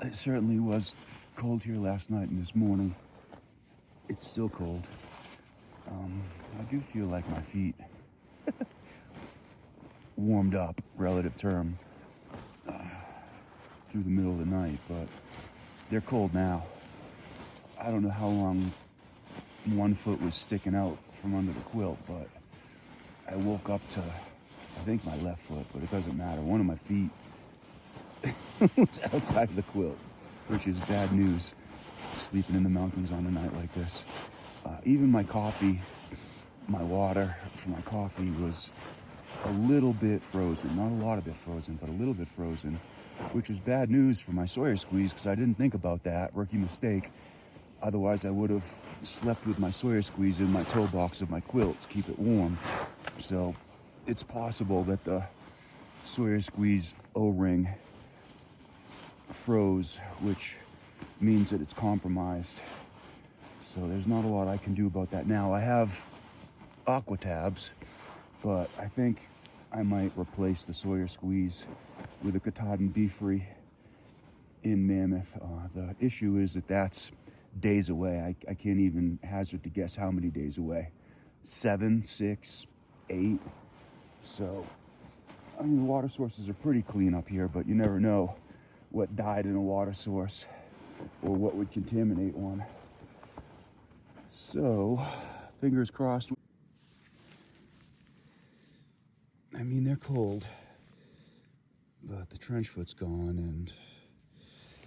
It certainly was cold here last night and this morning. It's still cold. I do feel like my feet warmed up, relative term, through the middle of the night, but they're cold now. I don't know how long one foot was sticking out from under the quilt, but I woke up to, I think, my left foot, but it doesn't matter. One of my feet was outside of the quilt, which is bad news, sleeping in the mountains on a night like this. Even my coffee, my water for my coffee was a little bit frozen. Not a lot of it frozen, but a little bit frozen, which is bad news for my Sawyer squeeze because I didn't think about that. Rookie mistake. Otherwise, I would have slept with my Sawyer squeeze in my toe box of my quilt to keep it warm. So it's possible that the Sawyer squeeze O-ring froze, which means that it's compromised. So there's not a lot I can do about that now. I have aqua tabs, but I think I might replace the Sawyer squeeze with a Katahdin Be Free in Mammoth. The issue is that that's days away. I can't even hazard to guess how many days away. 7, 6, 8. So, I mean, the water sources are pretty clean up here, but you never know what died in a water source or what would contaminate one. So, fingers crossed. I mean, they're cold, but the trench foot's gone and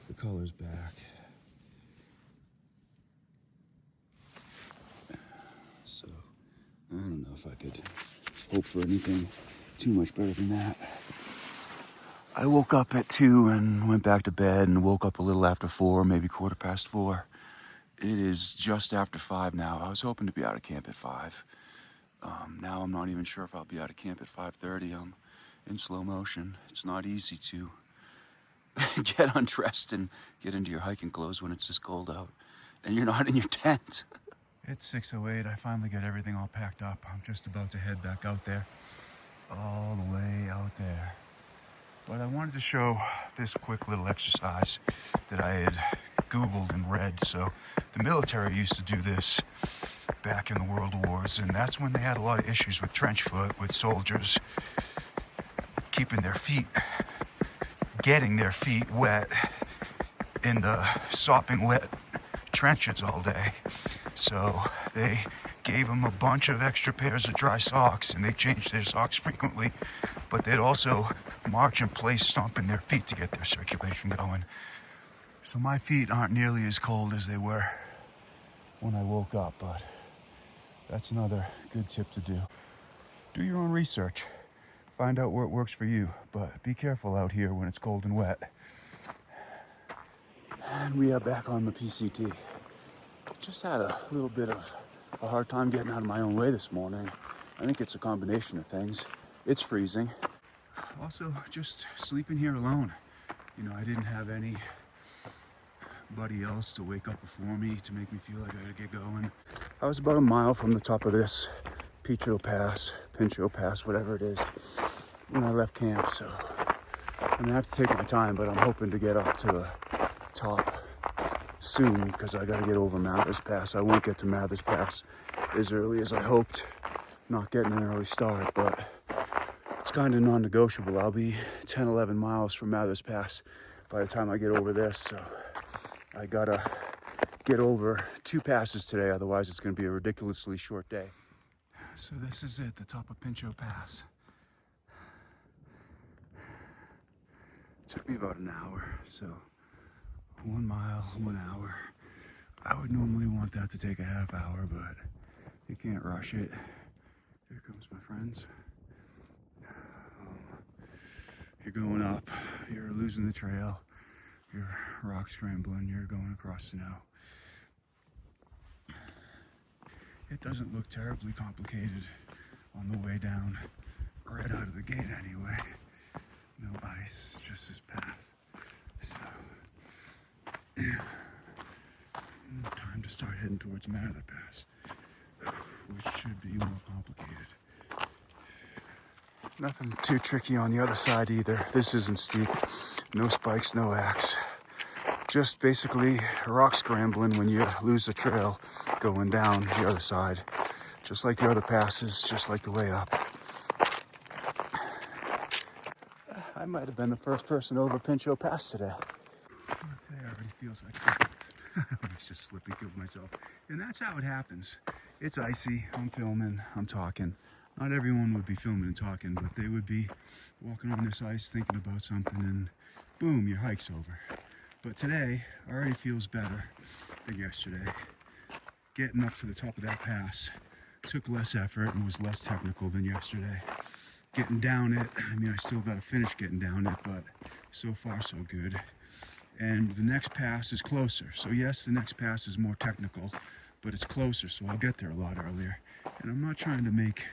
the color's back. So, I don't know if I could hope for anything too much better than that. I woke up at 2 and went back to bed and woke up a little after 4, maybe 4:15. It is just after 5 now. I was hoping to be out of camp at 5. Now I'm not even sure if I'll be out of camp at 5:30. I'm in slow motion. It's not easy to get undressed and get into your hiking clothes when it's this cold out and you're not in your tent. It's 6:08. I finally got everything all packed up. I'm just about to head back out there, all the way out there. But I wanted to show this quick little exercise that I had Googled and read. So the military used to do this back in the World Wars, and that's when they had a lot of issues with trench foot, with soldiers keeping their feet, getting their feet wet in the sopping wet trenches all day. So they gave them a bunch of extra pairs of dry socks, and they changed their socks frequently, but they'd also march in place stomping their feet to get their circulation going. So my feet aren't nearly as cold as they were when I woke up, but that's another good tip to do. Do your own research. Find out where it works for you, but be careful out here when it's cold and wet. And we are back on the PCT. Just had a little bit of a hard time getting out of my own way this morning. I think it's a combination of things. It's freezing. Also, just sleeping here alone. You know, I didn't have anybody else to wake up before me to make me feel like I gotta get going. I was about a mile from the top of this Pinchot Pass, whatever it is, when I left camp. So I'm gonna have to take my time, but I'm hoping to get up to the top soon because I gotta get over Mathers Pass. I won't get to Mathers Pass as early as I hoped. Not getting an early start, but it's kind of non-negotiable. I'll be 10, 11 miles from Mathers Pass by the time I get over this. So I gotta get over 2 passes today, otherwise it's gonna be a ridiculously short day. So this is it, the top of Pinchot Pass. It took me about an hour, so 1 mile, 1 hour. I would normally want that to take a half hour, but you can't rush it. Here comes my friends. You're going up, you're losing the trail, you're rock scrambling, you're going across snow. It doesn't look terribly complicated on the way down, right out of the gate anyway. No ice, just this path. So, time to start heading towards Mather Pass, which should be more complicated. Nothing too tricky on the other side either. This isn't steep. No spikes, no axe. just basically rock scrambling when you lose the trail going down the other side. Just like the other passes, just like the way up. I might have been the first person over Pinchot Pass today. Today already feels like I just slipped and killed myself. And that's how it happens. It's icy, I'm filming, I'm talking. Not everyone would be filming and talking, but they would be walking on this ice thinking about something, and boom, your hike's over. But today already feels better than yesterday. Getting up to the top of that pass took less effort and was less technical than yesterday. Getting down it, I mean, I still got to finish getting down it, but so far so good. And the next pass is closer. So yes, the next pass is more technical, but it's closer, so I'll get there a lot earlier. And I'm not trying to make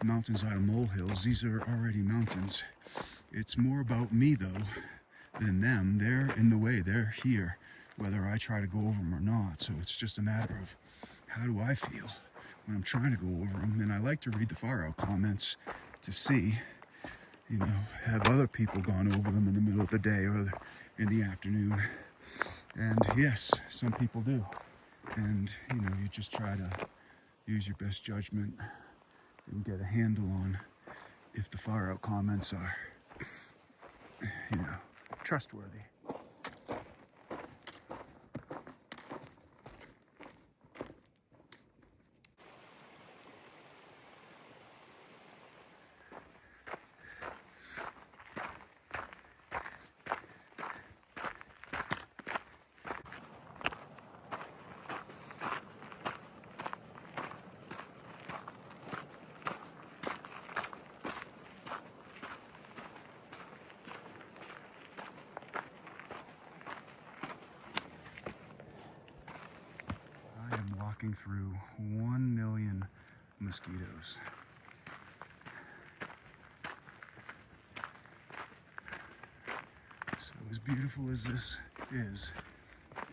mountains out of molehills. These are already mountains. It's more about me though than them. They're in the way, they're here, whether I try to go over them or not. So it's just a matter of how do I feel when I'm trying to go over them. And I like to read the far out comments to see, you know, have other people gone over them in the middle of the day or in the afternoon. And yes, some people do. And you know, you just try to use your best judgment and get a handle on if the far out comments are, you know, trustworthy. Walking through 1 million mosquitoes. So as beautiful as this is,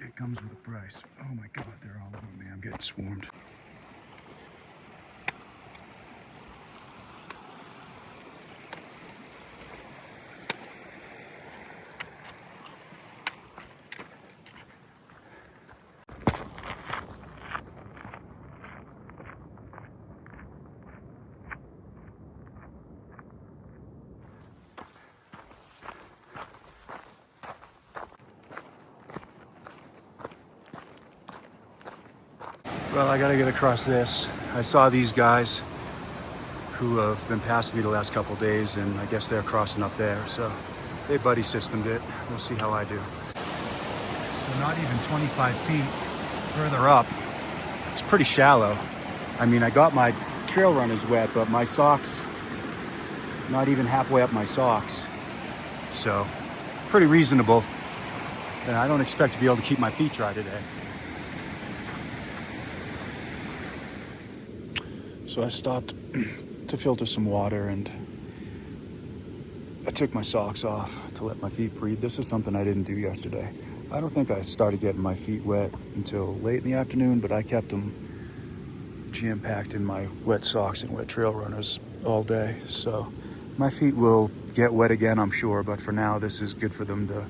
it comes with a price. Oh my God, they're all over me. I'm getting swarmed. Well, I gotta get across this. I saw these guys who have been passing me the last couple days, and I guess they're crossing up there. So they buddy systemed it. We'll see how I do. So not even 25 feet further up. It's pretty shallow. I mean, I got my trail runners wet, but my socks, not even halfway up my socks. So pretty reasonable. And I don't expect to be able to keep my feet dry today. So I stopped to filter some water, and I took my socks off to let my feet breathe. This is something I didn't do yesterday. I don't think I started getting my feet wet until late in the afternoon, but I kept them jam-packed in my wet socks and wet trail runners all day. So my feet will get wet again, I'm sure, but for now, this is good for them to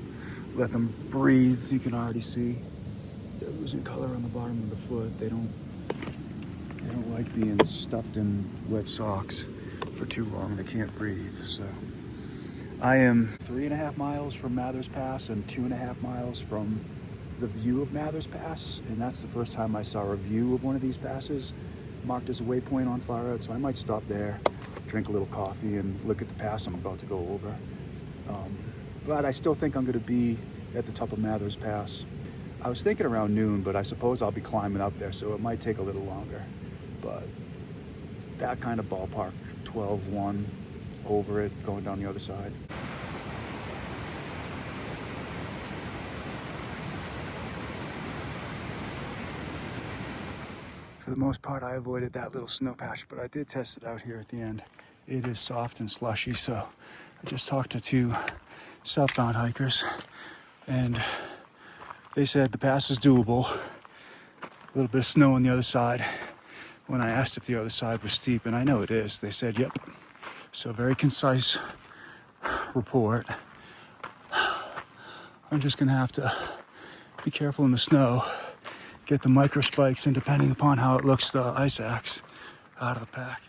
let them breathe. You can already see they're losing color on the bottom of the foot. They don't like being stuffed in wet socks for too long. They can't breathe. So I am 3.5 miles from Mathers Pass and 2.5 miles from the view of Mathers Pass, and that's the first time I saw a view of one of these passes marked as a waypoint on far out. So I might stop there, drink a little coffee, and look at the pass I'm about to go over. But I still think I'm going to be at the top of Mathers Pass. I was thinking around noon, but I suppose I'll be climbing up there, so it might take a little longer. But that kind of ballpark, 12-1 over it, going down the other side. For the most part, I avoided that little snow patch, but I did test it out here at the end. It is soft and slushy, so I just talked to 2 southbound hikers, and they said the pass is doable. A little bit of snow on the other side. When I asked if the other side was steep, and I know it is, they said, yep. So very concise report. I'm just gonna have to be careful in the snow. Get the micro spikes, and depending upon how it looks, the ice axe out of the pack.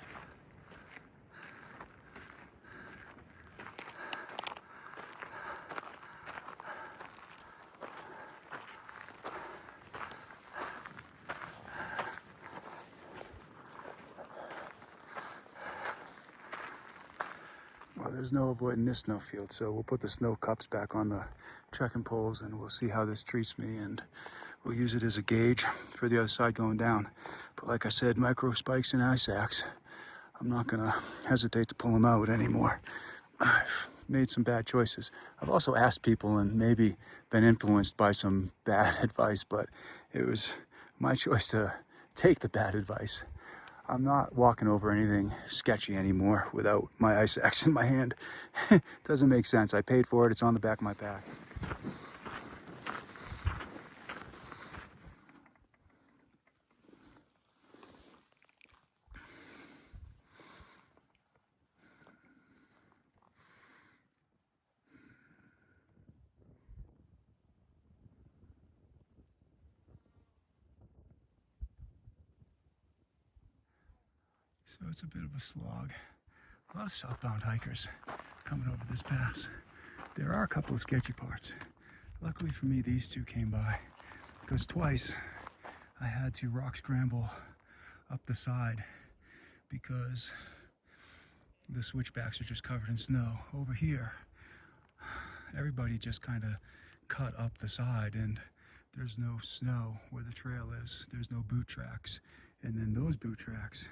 Well, there's no avoiding this snow field, so we'll put the snow cups back on the trekking poles and we'll see how this treats me, and we'll use it as a gauge for the other side going down. But like I said, micro spikes and ice axe, I'm not gonna hesitate to pull them out anymore. I've made some bad choices. I've also asked people and maybe been influenced by some bad advice, but it was my choice to take the bad advice. I'm not walking over anything sketchy anymore without my ice axe in my hand. Doesn't make sense. I paid for it. It's on the back of my pack. So it's a bit of a slog. A lot of southbound hikers coming over this pass. There are a couple of sketchy parts. Luckily for me, these two came by, because twice I had to rock scramble up the side because the switchbacks are just covered in snow. Over here, everybody just kind of cut up the side and there's no snow where the trail is. There's no boot tracks. And then those boot tracks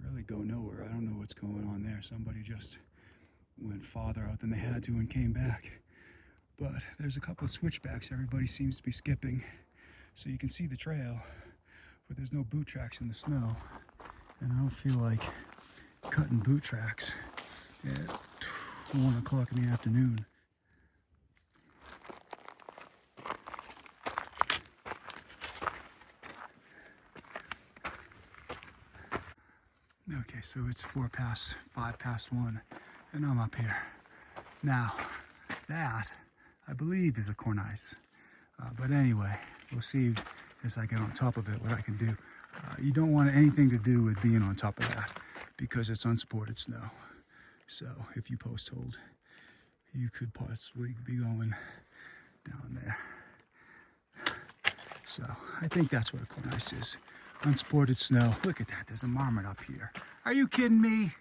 really go nowhere. I don't know what's going on there. Somebody just went farther out than they had to and came back. But there's a couple of switchbacks everybody seems to be skipping. So you can see the trail, but there's no boot tracks in the snow. And I don't feel like cutting boot tracks at 1 o'clock in the afternoon. Okay, so it's 5 past 1, and I'm up here. Now, that, I believe, is a cornice. But anyway, we'll see as I get on top of it what I can do. You don't want anything to do with being on top of that because it's unsupported snow. So if you post hold, you could possibly be going down there. So I think that's what a cornice is. Unsupported snow. Look at that, there's a marmot up here. Are you kidding me?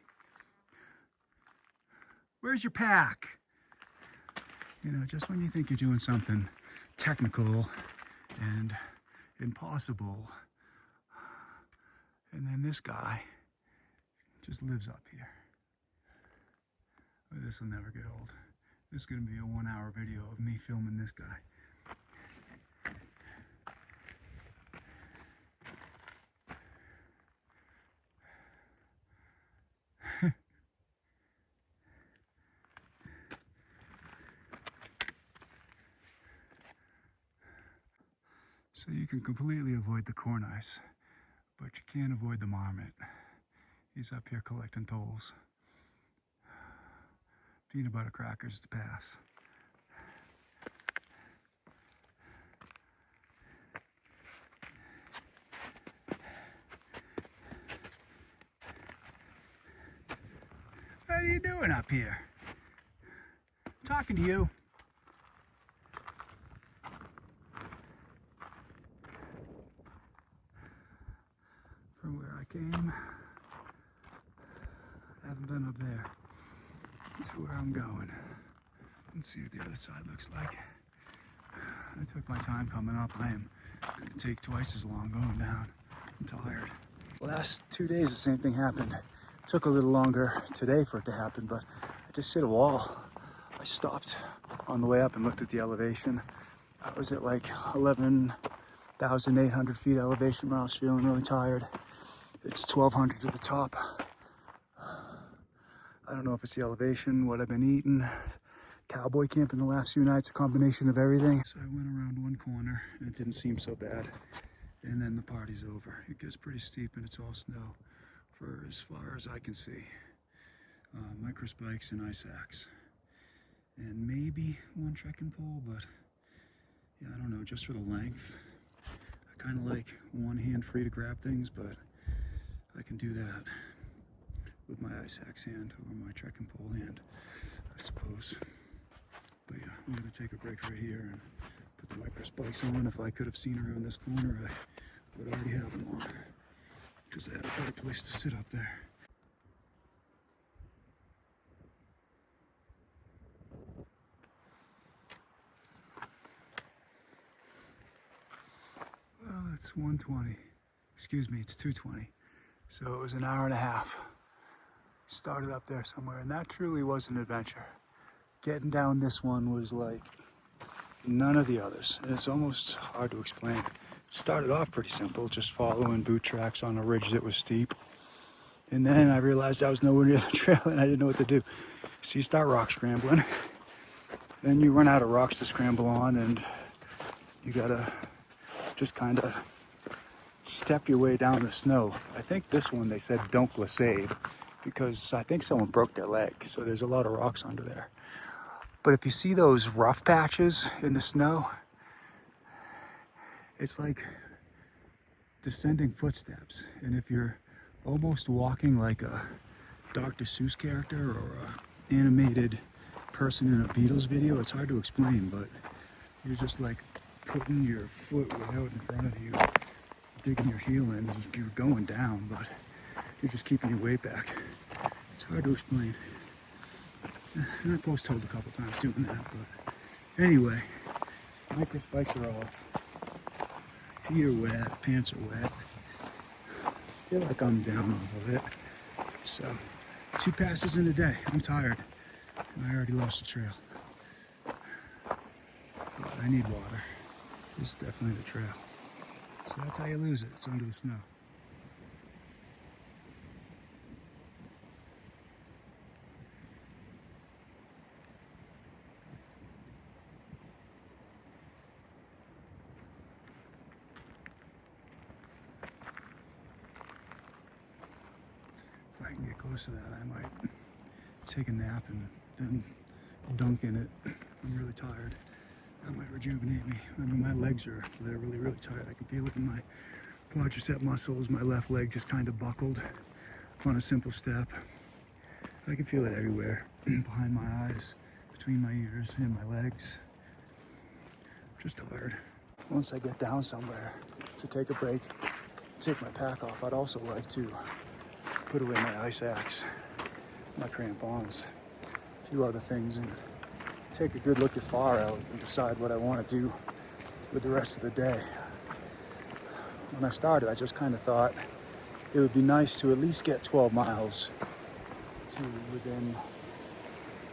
Where's your pack? You know, just when you think you're doing something technical and impossible, and then this guy just lives up here. But this will never get old. This is gonna be a 1-hour video of me filming this guy. So you can completely avoid the cornice, but you can't avoid the marmot. He's up here collecting tolls. Peanut butter crackers to pass. What are you doing up here? I'm talking to you. From where I came, I haven't been up there to where I'm going. Let's see what the other side looks like. I took my time coming up. I am going to take twice as long going down. I'm tired. Last 2 days, the same thing happened. It took a little longer today for it to happen, but I just hit a wall. I stopped on the way up and looked at the elevation. I was at like 11,800 feet elevation when I was feeling really tired. It's 1,200 to the top. I don't know if it's the elevation, what I've been eating, cowboy camping the last few nights, a combination of everything. So I went around one corner and it didn't seem so bad. And then the party's over. It gets pretty steep and it's all snow for as far as I can see. Micro spikes and ice axe. And maybe one trekking pole, but yeah, I don't know. know, just for the length. I kind of like one hand free to grab things, but I can do that with my ice axe hand or my trekking pole hand, I suppose. But yeah, I'm gonna take a break right here and put the micro spikes on. If I could have seen around this corner, I would already have them on, because I had a better place to sit up there. Well, it's 1:20. Excuse me, it's 2:20. So it was an hour and a half. Started up there somewhere, and that truly was an adventure. Getting down this one was like none of the others, and it's almost hard to explain. It started off pretty simple, just following boot tracks on a ridge that was steep. And then I realized I was nowhere near the trail and I didn't know what to do. So you start rock scrambling. Then you run out of rocks to scramble on, and you gotta just kind of step your way down the snow. I think this one they said don't glissade, because I think someone broke their leg, so there's a lot of rocks under there. But if you see those rough patches in the snow, it's like descending footsteps. And if you're almost walking like a Dr. Seuss character or an animated person in a Beatles video, it's hard to explain, but you're just like putting your foot way out in front of you, digging your heel in. You're going down, but you're just keeping your weight back. It's hard to explain. And I post-holed a couple times doing that, but anyway, micro spikes are off. Feet are wet, pants are wet. I feel like I'm down off of it. So, 2 passes in a day. I'm tired, and I already lost the trail. But I need water. This is definitely the trail. So that's how you lose it. It's under the snow. If I can get close to that, I might take a nap and then dunk in it. I'm really tired. That might rejuvenate me. I mean, my legs are literally really tired. I can feel it in my quadricep muscles. My left leg just kind of buckled on a simple step. I can feel it everywhere, behind my eyes, between my ears and my legs. I'm just tired. Once I get down somewhere to take a break, take my pack off, I'd also like to put away my ice axe, my crampons, a few other things, and take a good look at far out and decide what I want to do with the rest of the day. When I started, I just kind of thought it would be nice to at least get 12 miles to within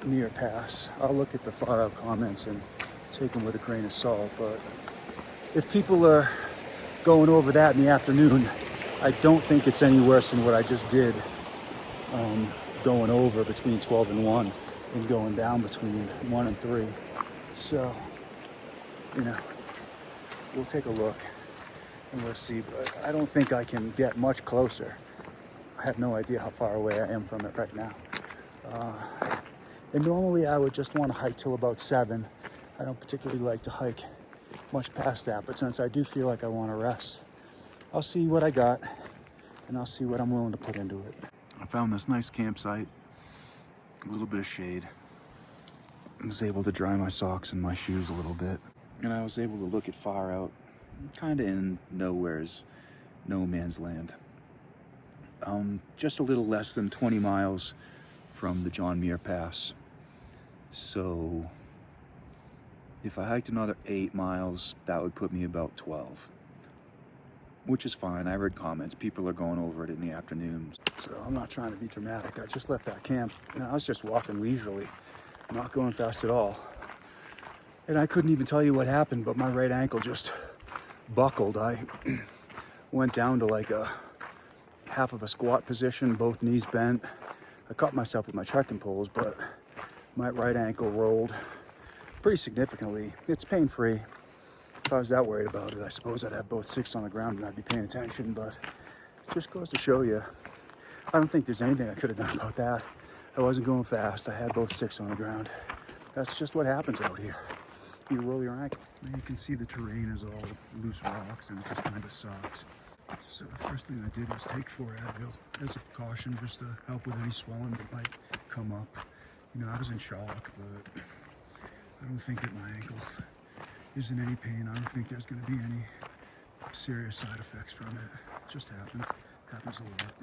near pass. I'll look at the far out comments and take them with a grain of salt, but if people are going over that in the afternoon, I don't think it's any worse than what I just did, going over between 12 and 1 and going down between 1 and 3. So, you know, we'll take a look and we'll see, but I don't think I can get much closer. I have no idea how far away I am from it right now. And normally I would just want to hike till about 7. I don't particularly like to hike much past that, but since I do feel like I want to rest, I'll see what I got and I'll see what I'm willing to put into it. I found this nice campsite, a little bit of shade. I was able to dry my socks and my shoes a little bit, and I was able to look at far out, kind of in nowhere's no man's land. Just a little less than 20 miles from the John Muir Pass. So if I hiked another 8 miles, that would put me about 12, which is fine. I read comments. People are going over it in the afternoon. So I'm not trying to be dramatic. I just left that camp and I was just walking leisurely, not going fast at all. And I couldn't even tell you what happened, but my right ankle just buckled. I went down to like a half of a squat position, both knees bent. I caught myself with my trekking poles, but my right ankle rolled pretty significantly. It's pain-free. If I was that worried about it, I suppose I'd have both sticks on the ground and I'd be paying attention, but it just goes to show you, I don't think there's anything I could have done about that. I wasn't going fast. I had both sticks on the ground. That's just what happens out here. You roll your ankle. And you can see the terrain is all loose rocks and it just kind of sucks. So the first thing I did was take 4 Advil as a precaution, just to help with any swelling that might come up. You know, I was in shock, but I don't think that my ankle is in any pain. I don't think there's going to be any serious side effects from it. It just happened. Happens a lot.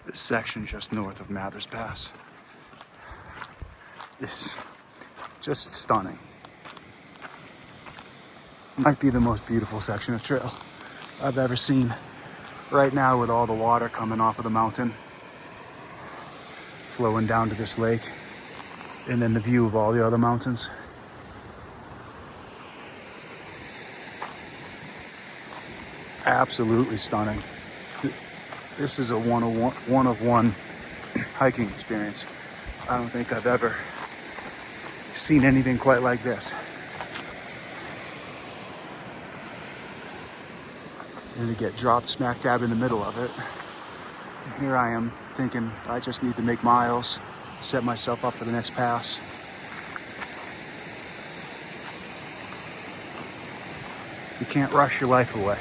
This section just north of Mathers Pass is just stunning. Might be the most beautiful section of trail I've ever seen. Right now, with all the water coming off of the mountain, flowing down to this lake, and then the view of all the other mountains. Absolutely stunning. This is a one of one hiking experience. I don't think I've ever seen anything quite like this. And to get dropped smack dab in the middle of it. And here I am thinking I just need to make miles, set myself up for the next pass. You can't rush your life away.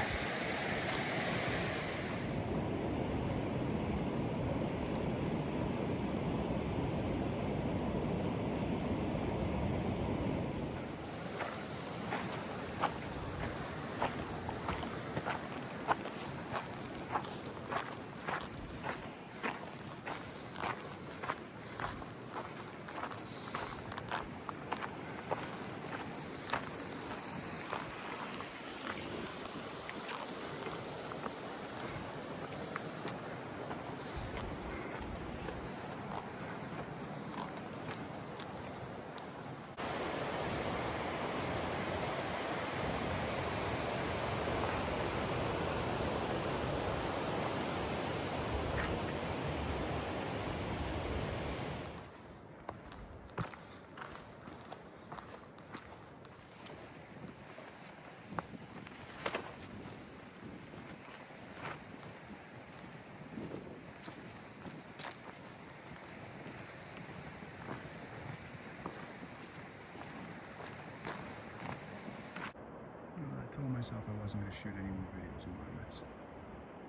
I told myself I wasn't going to shoot any more videos in moments.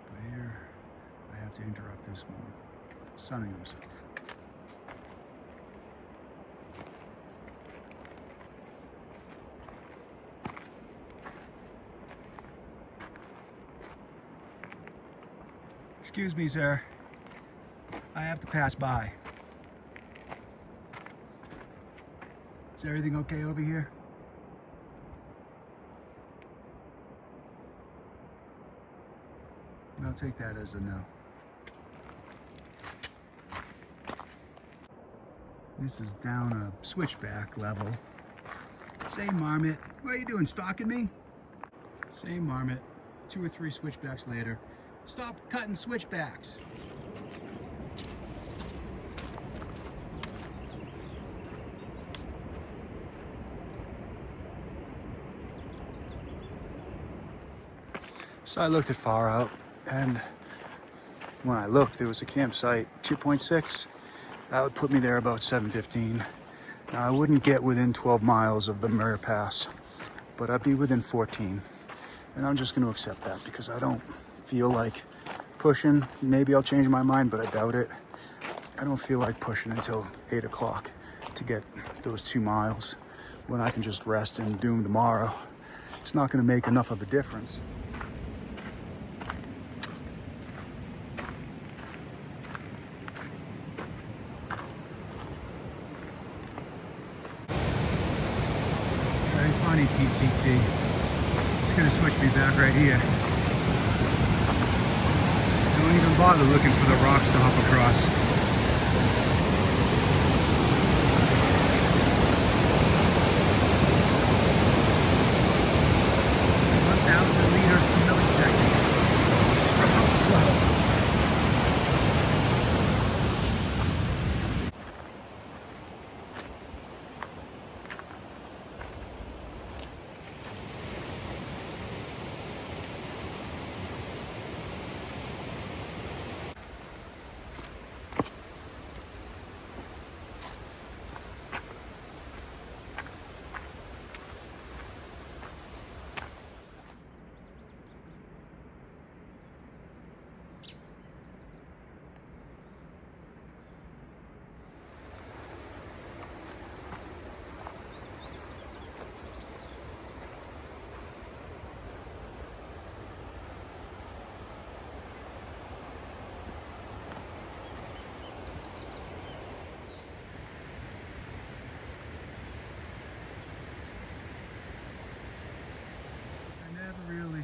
But here, I have to interrupt this one, sunning himself. Excuse me, sir. I have to pass by. Is everything okay over here? I'll take that as a no. This is down a switchback level. Same marmot. What are you doing, stalking me? Same marmot. 2 or 3 switchbacks later. Stop cutting switchbacks. So I looked at Far Out, and when I looked, there was a campsite 2.6. That would put me there about 7:15. Now I wouldn't get within 12 miles of the Murray Pass, but I'd be within 14. And I'm just going to accept that because I don't feel like pushing. Maybe I'll change my mind, but I doubt it. I don't feel like pushing until 8 o'clock to get those 2 miles when I can just rest and do them tomorrow. It's not going to make enough of a difference. Very funny, PCT. It's going to switch me back right here. Don't even bother looking for the rocks to hop across. 1,000 liters per millisecond. Strong flow.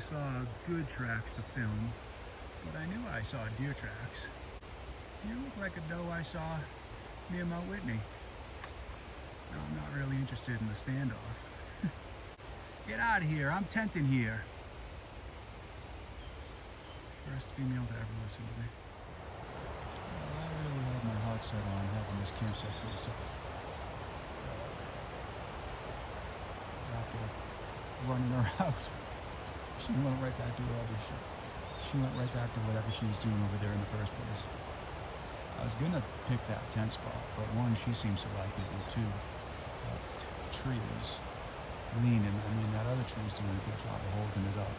saw good tracks to film, but I knew I saw deer tracks. You look like a doe I saw near Mount Whitney. Now, I'm not really interested in the standoff. Get out of here, I'm tenting here. First female to ever listen to me. Well, I really had my heart set on having this campsite to myself. After running her out, she went right back to whatever she went right back to whatever she was doing over there in the first place. I was gonna pick that tent spot, but one, she seems to like it, and two, that tree is leaning. I mean, that other tree is doing a good job of holding it up.